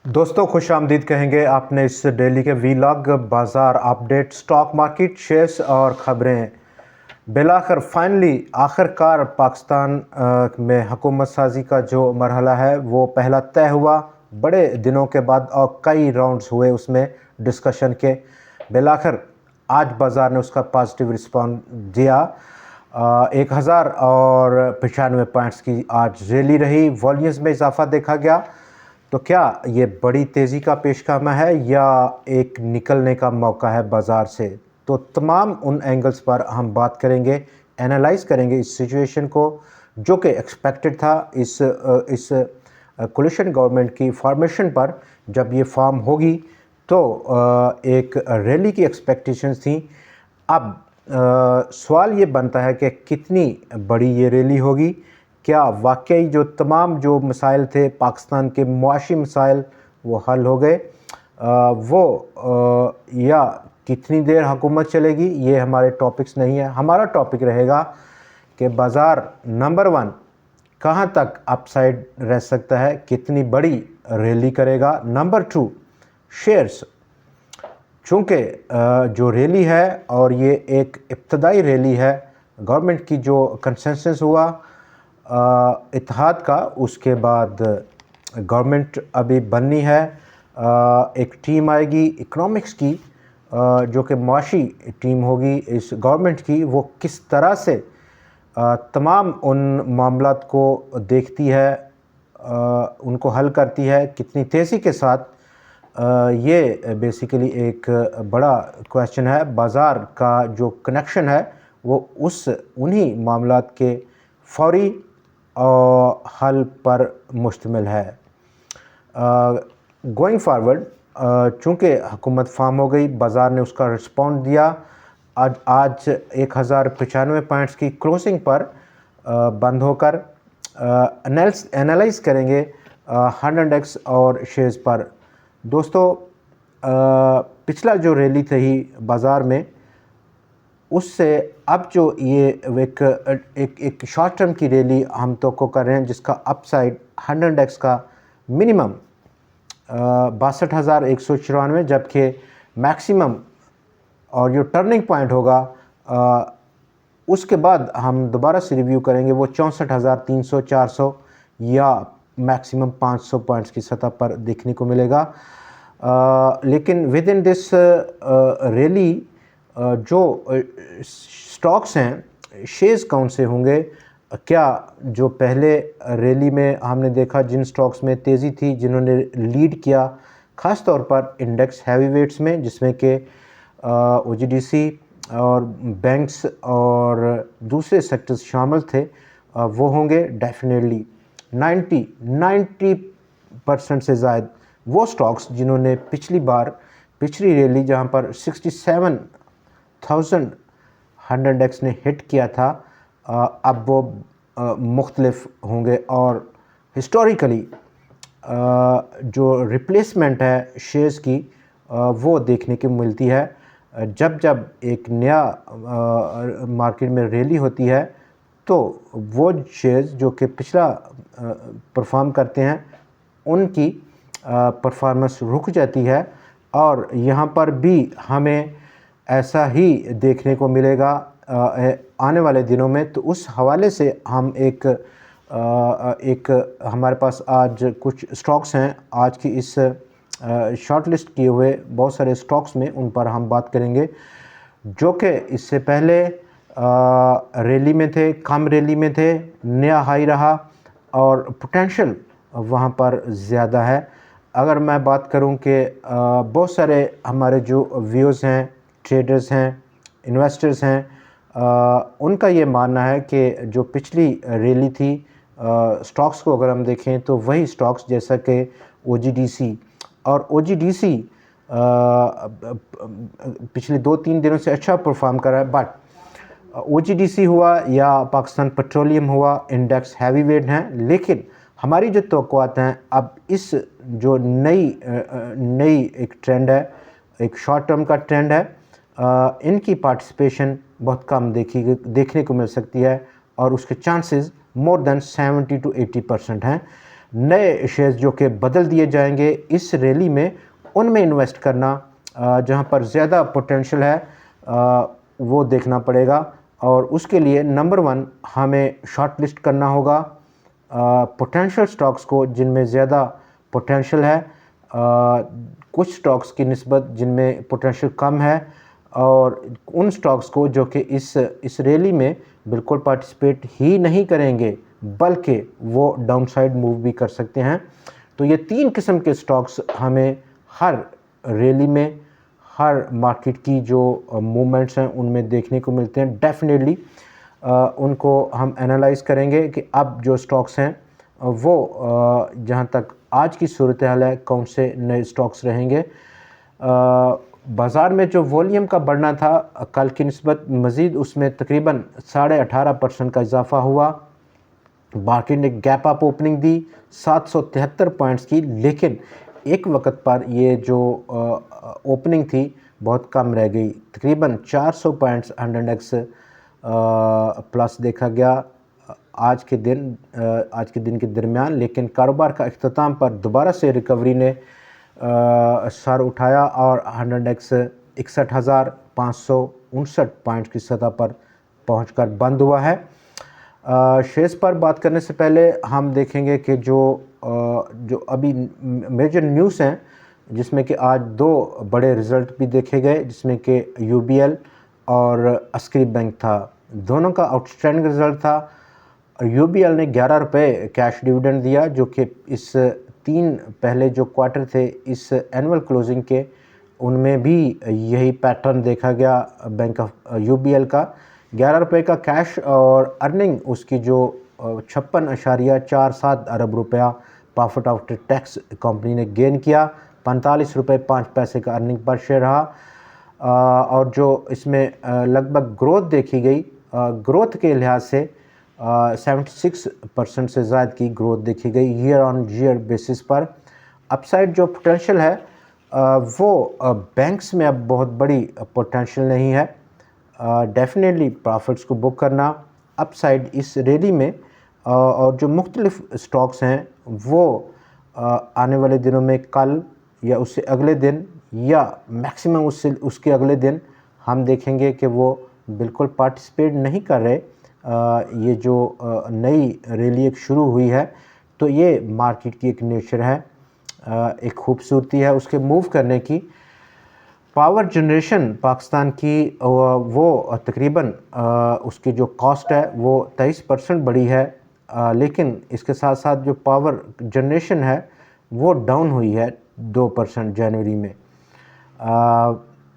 दोस्तों खुश आमदीद कहेंगे आपने इस डेली के वीलॉग बाज़ार अपडेट स्टॉक मार्केट शेयर्स और ख़बरें। बिलाखिर फाइनली आखिरकार पाकिस्तान में हुकूमत साजी का जो मरहला है वो पहला तय हुआ बड़े दिनों के बाद और कई राउंड्स हुए उसमें डिस्कशन के। बिलाखिर आज बाज़ार ने उसका पॉजिटिव रिस्पॉन्स दिया। 1095 पॉइंट्स की आज रैली रही, वॉल्यूम्स में इजाफा देखा गया। तो क्या ये बड़ी तेज़ी का पेशगामा है या एक निकलने का मौका है बाज़ार से? तो तमाम उन एंगल्स पर हम बात करेंगे, एनालाइज करेंगे इस सिचुएशन को जो कि एक्सपेक्टेड था। इस कोलिशन गवर्नमेंट की फॉर्मेशन पर जब ये फॉर्म होगी तो एक रैली की एक्सपेक्टेशंस थी। अब सवाल ये बनता है कि कितनी बड़ी ये रैली होगी, क्या वाकई जो तमाम जो मसाइल थे पाकिस्तान के मुआशी मसाइल वो हल हो गए, या कितनी देर हुकूमत चलेगी, ये हमारे टॉपिक्स नहीं है। हमारा टॉपिक रहेगा कि बाज़ार नंबर 1 कहाँ तक अपसाइड रह सकता है, कितनी बड़ी रैली करेगा। नंबर 2 शेयर्स, चूँकि जो रैली है और ये एक इब्तदाई रैली है, गवर्नमेंट की जो कंसेंसस हुआ इत्तेहाद का, उसके बाद गवर्नमेंट अभी बननी है। एक टीम आएगी इकोनॉमिक्स की, जो कि मुआशी टीम होगी इस गवर्नमेंट की। वो किस तरह से तमाम उन मामलात को देखती है, उनको हल करती है, कितनी तेज़ी के साथ, ये बेसिकली एक बड़ा क्वेश्चन है। बाज़ार का जो कनेक्शन है वो उन्हीं मामलात के फौरी हल पर मुश्तमिल है। गोइंग फारवर्ड, चूँकि हुकूमत फॉर्म हो गई, बाज़ार ने उसका रिस्पॉन्ड दिया। आज 1095 पॉइंट्स की क्लोजिंग पर बंद होकर एनालाइज करेंगे 100x और शेयर्स पर। दोस्तों, पिछला जो रैली थी बाज़ार में, उससे अब जो ये एक शॉर्ट टर्म की रैली हम तो को कर रहे हैं जिसका अपसाइड 100x का मिनिमम 62,194, जबकि मैक्सिमम और जो टर्निंग पॉइंट होगा उसके बाद हम दोबारा से रिव्यू करेंगे, वो 64,300-400 या मैक्सिमम 500 पॉइंट्स की सतह पर देखने को मिलेगा। लेकिन विद इन दिस रैली जो स्टॉक्स हैं, शेयर्स कौन से होंगे? क्या जो पहले रैली में हमने देखा जिन स्टॉक्स में तेज़ी थी, जिन्होंने लीड किया, ख़ास तौर पर इंडेक्स हैवीवेट्स में, जिसमें कि ओजीडीसी और बैंक्स और दूसरे सेक्टर्स शामिल थे, वो होंगे डेफिनेटली 90% से ज़ायद वो स्टॉक्स जिन्होंने पिछली रैली जहाँ पर 67,100x ने हिट किया था, अब वो मुख्तलिफ होंगे। और हिस्टोरिकली जो रिप्लेसमेंट है शेयर्स की, वो देखने की मिलती है। जब जब एक नया मार्केट में रैली होती है तो वो शेयर्स जो कि पिछला परफॉर्म करते हैं उनकी परफॉर्मेंस रुक जाती है, और यहाँ पर भी हमें ऐसा ही देखने को मिलेगा आने वाले दिनों में। तो उस हवाले से हम एक हमारे पास आज कुछ स्टॉक्स हैं, आज की इस शॉर्ट लिस्ट किए हुए बहुत सारे स्टॉक्स में, उन पर हम बात करेंगे जो कि इससे पहले रैली में थे, कम रैली में थे, नया हाई रहा और पोटेंशियल वहाँ पर ज़्यादा है। अगर मैं बात करूं कि बहुत सारे हमारे जो व्यूअर्स हैं, ट्रेडर्स हैं, इन्वेस्टर्स हैं, उनका ये मानना है कि जो पिछली रैली थी स्टॉक्स को अगर हम देखें तो वही स्टॉक्स जैसा कि ओजीडीसी, और ओजीडीसी पिछले 2-3 दिनों से अच्छा परफॉर्म कर रहा है। बट ओजीडीसी हुआ या पाकिस्तान पेट्रोलियम हुआ, इंडेक्स हैवीवेट हैं, लेकिन हमारी जो तवक्कुआत हैं अब इस जो नई एक ट्रेंड है, एक शॉर्ट टर्म का ट्रेंड है, इनकी पार्टिसिपेशन बहुत कम देखने को मिल सकती है और उसके चांसेस मोर देन 70 to 80% हैं। नए शेयर्स जो कि बदल दिए जाएंगे इस रैली में, उनमें इन्वेस्ट करना जहां पर ज़्यादा पोटेंशियल है वो देखना पड़ेगा। और उसके लिए नंबर 1 हमें शॉर्ट लिस्ट करना होगा पोटेंशियल स्टॉक्स को जिनमें ज़्यादा पोटेंशियल है, कुछ स्टॉक्स की निस्बत जिनमें पोटेंशियल कम है, और उन स्टॉक्स को जो कि इस रैली में बिल्कुल पार्टिसिपेट ही नहीं करेंगे बल्कि वो डाउनसाइड मूव भी कर सकते हैं। तो ये 3 किस्म के स्टॉक्स हमें हर रैली में, हर मार्केट की जो मूवमेंट्स हैं उनमें देखने को मिलते हैं। डेफिनेटली उनको हम एनालाइज करेंगे कि अब जो स्टॉक्स हैं वो जहाँ तक आज की सूरत हाल है कौन से नए स्टॉक्स रहेंगे। बाज़ार में जो वॉल्यूम का बढ़ना था कल की निस्बत मज़ीद उसमें तकरीबन 18.5% का इजाफा हुआ। मार्केट ने गैप अप ओपनिंग दी 773 पॉइंट्स की, लेकिन एक वक्त पर ये जो ओपनिंग थी बहुत कम रह गई, तकरीबन 400 पॉइंट्स 100x प्लस देखा गया आज के दिन के दरमियान। लेकिन कारोबार का इख्तिताम पर दोबारा से रिकवरी ने सर उठाया और 100x 61,559 पॉइंट्स की सतह पर पहुंचकर बंद हुआ है। शेयर्स पर बात करने से पहले हम देखेंगे कि जो अभी मेजर न्यूज़ हैं जिसमें कि आज 2 बड़े रिज़ल्ट भी देखे गए, जिसमें कि यूबीएल और अस्करी बैंक था। दोनों का आउटस्टैंडिंग रिज़ल्ट था। यूबीएल ने 11 रुपये कैश डिविडेंड दिया, जो कि इस 3 पहले जो क्वार्टर थे इस एनुअल क्लोजिंग के उनमें भी यही पैटर्न देखा गया। बैंक ऑफ यूबीएल का 11 रुपये का कैश और अर्निंग उसकी जो 56.47 अरब रुपया प्रॉफिट आफ्टर टैक्स कंपनी ने गेन किया। 45 रुपये 5 पैसे का अर्निंग पर शेयर रहा। और जो इसमें लगभग ग्रोथ देखी गई, ग्रोथ के लिहाज से 76% से ज़्यादा की ग्रोथ देखी गई ईयर ऑन ईयर बेसिस पर। अपसाइड जो पोटेंशियल है वो बैंक्स में अब बहुत बड़ी पोटेंशियल नहीं है। डेफिनेटली प्रॉफिट्स को बुक करना अपसाइड इस रैली में। और जो मुख्तलिफ स्टॉक्स हैं वो आने वाले दिनों में कल या उससे अगले दिन या मैक्सिमम उसके अगले दिन हम देखेंगे कि वो बिल्कुल पार्टिसिपेट नहीं कर रहे। ये जो नई रैली एक शुरू हुई है तो ये मार्केट की एक नेचर है, एक खूबसूरती है उसके मूव करने की। पावर जनरेशन पाकिस्तान की वो तकरीबन उसकी जो कॉस्ट है वो 23% बढ़ी है, लेकिन इसके साथ साथ जो पावर जनरेशन है वो डाउन हुई है 2% जनवरी में।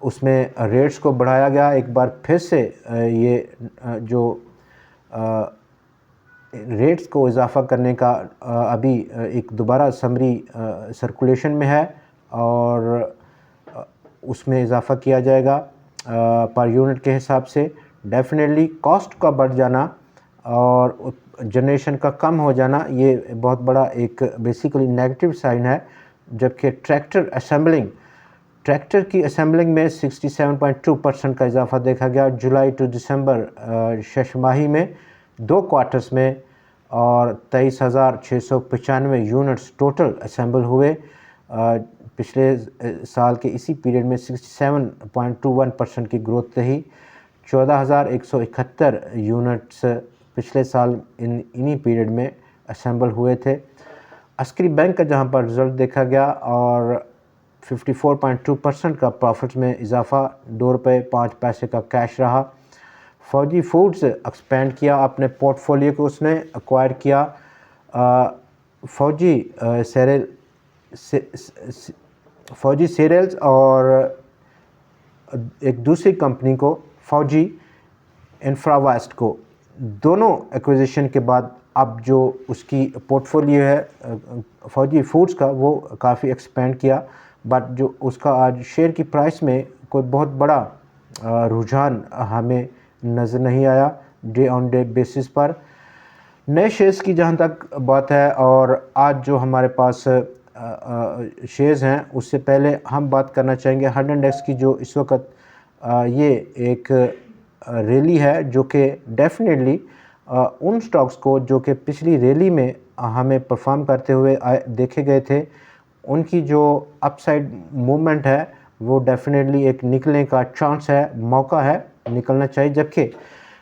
उसमें रेट्स को बढ़ाया गया एक बार फिर से। ये जो रेट्स को इजाफ़ा करने का अभी एक दोबारा समरी सर्कुलेशन में है और उसमें इजाफ़ा किया जाएगा पर यूनिट के हिसाब से। डेफिनेटली कॉस्ट का बढ़ जाना और जनरेशन का कम हो जाना ये बहुत बड़ा एक बेसिकली नेगेटिव साइन है। जबकि ट्रैक्टर की असेंबलिंग में 67.2% का इजाफा देखा गया जुलाई टू दिसंबर शशमाही में 2 क्वार्टर्स में, और 23,695 यूनिट्स टोटल असेंबल हुए। पिछले साल के इसी पीरियड में 67.21% की ग्रोथ रही। 14,171 यूनिट्स पिछले साल इन्हीं पीरियड में असेंबल हुए थे। अस्करी बैंक का जहां पर रिज़ल्ट देखा गया और 54.2% का प्रॉफिट्स में इजाफा, 2 रुपये 5 पैसे का कैश रहा। फौजी फूड्स एक्सपेंड किया अपने पोर्टफोलियो को, उसने एक्वायर किया फौजी सीरियल्स और एक दूसरी कंपनी को फौजी इंफ्रावास्ट को। दोनों एक्विजिशन के बाद अब जो उसकी पोर्टफोलियो है फौजी फूड्स का वो काफ़ी एक्सपेंड किया, बट जो उसका आज शेयर की प्राइस में कोई बहुत बड़ा रुझान हमें नज़र नहीं आया डे ऑन डे बेसिस पर। नए शेयर्स की जहाँ तक बात है और आज जो हमारे पास शेयर्स हैं उससे पहले हम बात करना चाहेंगे 100x की, जो इस वक्त ये एक रैली है जो कि डेफिनेटली उन स्टॉक्स को जो कि पिछली रैली में हमें परफॉर्म करते हुए देखे गए थे, उनकी जो अपसाइड मूवमेंट है वो डेफिनेटली एक निकलने का चांस है, मौका है, निकलना चाहिए। जबकि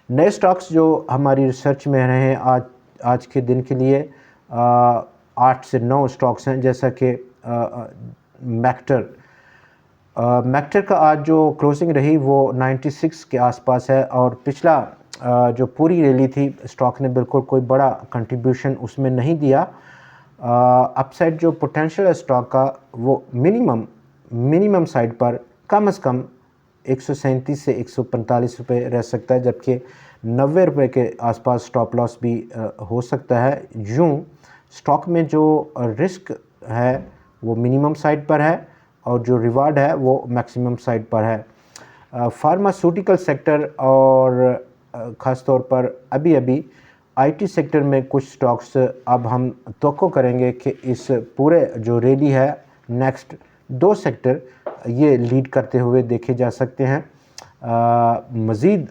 नए स्टॉक्स जो हमारी रिसर्च में रहे हैं आज के दिन के लिए 8 से 9 स्टॉक्स हैं, जैसा कि मैक्टर का आज जो क्लोजिंग रही वो 96 के आसपास है, और पिछला जो पूरी रैली थी स्टॉक ने बिल्कुल कोई बड़ा कंट्रीब्यूशन उसमें नहीं दिया। अपसाइड जो पोटेंशियल है स्टॉक का वो मिनिमम साइड पर कम से कम 137 से 145 रुपये रह सकता है, जबकि 90 रुपये के आसपास स्टॉप लॉस भी हो सकता है। यूँ स्टॉक में जो रिस्क है वो मिनिमम साइड पर है और जो रिवार्ड है वो मैक्सिमम साइड पर है। फार्मास्यूटिकल सेक्टर और ख़ास तौर पर अभी आईटी सेक्टर में कुछ स्टॉक्स अब हम तवक्को करेंगे कि इस पूरे जो रैली है नेक्स्ट 2 सेक्टर ये लीड करते हुए देखे जा सकते हैं। मज़ीद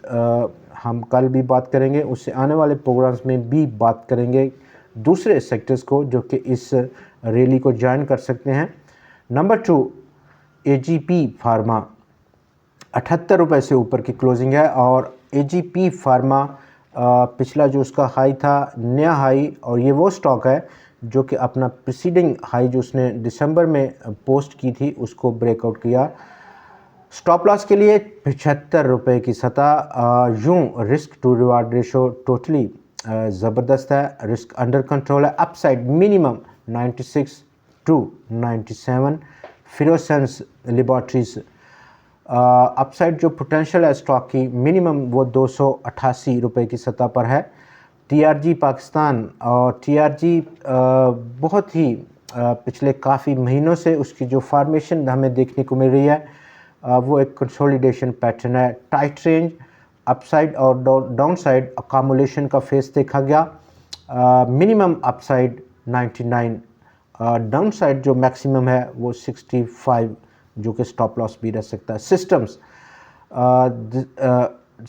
हम कल भी बात करेंगे, उससे आने वाले प्रोग्राम्स में भी बात करेंगे दूसरे सेक्टर्स को जो कि इस रैली को ज्वाइन कर सकते हैं। नंबर 2 एजीपी फार्मा 78 रुपये से ऊपर की क्लोजिंग है, और एजीपी फार्मा पिछला जो उसका हाई था नया हाई, और ये वो स्टॉक है जो कि अपना प्रीसीडिंग हाई जो उसने दिसंबर में पोस्ट की थी उसको ब्रेकआउट किया। स्टॉप लॉस के लिए 75 रुपये की सतह। यूँ risk to reward ratio totally ज़बरदस्त है, रिस्क अंडर कंट्रोल है। Upside minimum 96 to 97। फिरोसेंस लेबॉरेटरीज अपसाइड जो पोटेंशियल है स्टॉक की मिनिमम वो 288 रुपये की सतह पर है। टीआरजी पाकिस्तान, और टीआरजी बहुत ही पिछले काफ़ी महीनों से उसकी जो फॉर्मेशन हमें देखने को मिल रही है वो एक कंसोलिडेशन पैटर्न है। टाइट रेंज अपसाइड और डाउन साइड अकामुलेशन का फेस देखा गया। मिनिमम अपसाइड 99, डाउन साइड जो मैक्सिमम है वो 65 जो कि स्टॉप लॉस भी रह सकता है। सिस्टम्स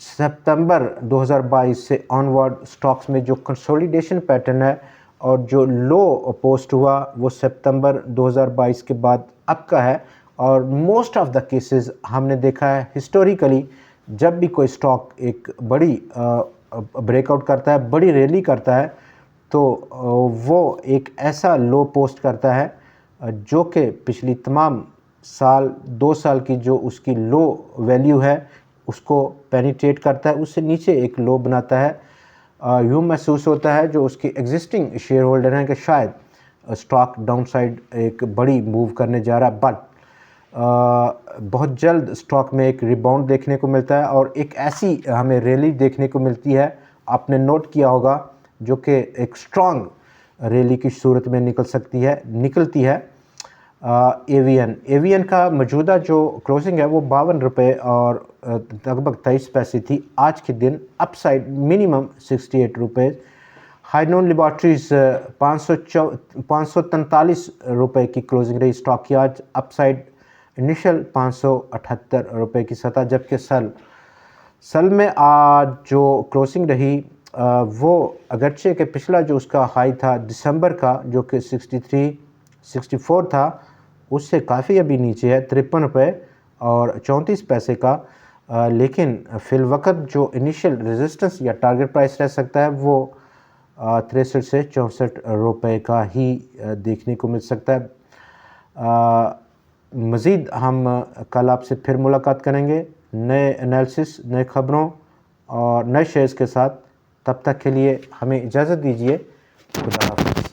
सितंबर 2022 से ऑनवर्ड स्टॉक्स में जो कंसोलिडेशन पैटर्न है और जो लो पोस्ट हुआ वो सितंबर 2022 के बाद अब का है, और मोस्ट ऑफ द केसेस हमने देखा है हिस्टोरिकली जब भी कोई स्टॉक एक बड़ी ब्रेकआउट करता है, बड़ी रैली करता है, तो वो एक ऐसा लो पोस्ट करता है जो कि पिछली तमाम साल 2 साल की जो उसकी लो वैल्यू है उसको पेनिट्रेट करता है, उससे नीचे एक लो बनाता है। यूँ महसूस होता है जो उसके एग्जिस्टिंग शेयर होल्डर हैं कि शायद स्टॉक डाउन साइड एक बड़ी मूव करने जा रहा है, बट बहुत जल्द स्टॉक में एक रिबाउंड देखने को मिलता है और एक ऐसी हमें रैली देखने को मिलती है, आपने नोट किया होगा, जो कि एक स्ट्रॉन्ग रैली की सूरत में निकलती है। एवीएन का मौजूदा जो क्लोजिंग है वो 52 रुपये और लगभग 23 पैसे थी आज के दिन। अपसाइड मिनिमम 68 रुपये। हाइनोन लेबॉरेटरीज 543 रुपये की क्लोजिंग रही स्टॉक की आज। अपसाइड इनिशियल 578 रुपये की सतह, जबकि सल में आज जो क्लोजिंग रही वो अगरचे के पिछला जो उसका हाई था दिसंबर का जो कि 64 था उससे काफ़ी अभी नीचे है, 53 रुपये और 34 पैसे का। लेकिन फिलवक़्त जो इनिशियल रेजिस्टेंस या टारगेट प्राइस रह सकता है वो 63 से 64 रुपये का ही देखने को मिल सकता है। मज़ीद हम कल आपसे फिर मुलाकात करेंगे नए एनालिसिस, नए ख़बरों और नए शेयर्स के साथ। तब तक के लिए हमें इजाज़त दीजिए। खुदा हाफ़िज़।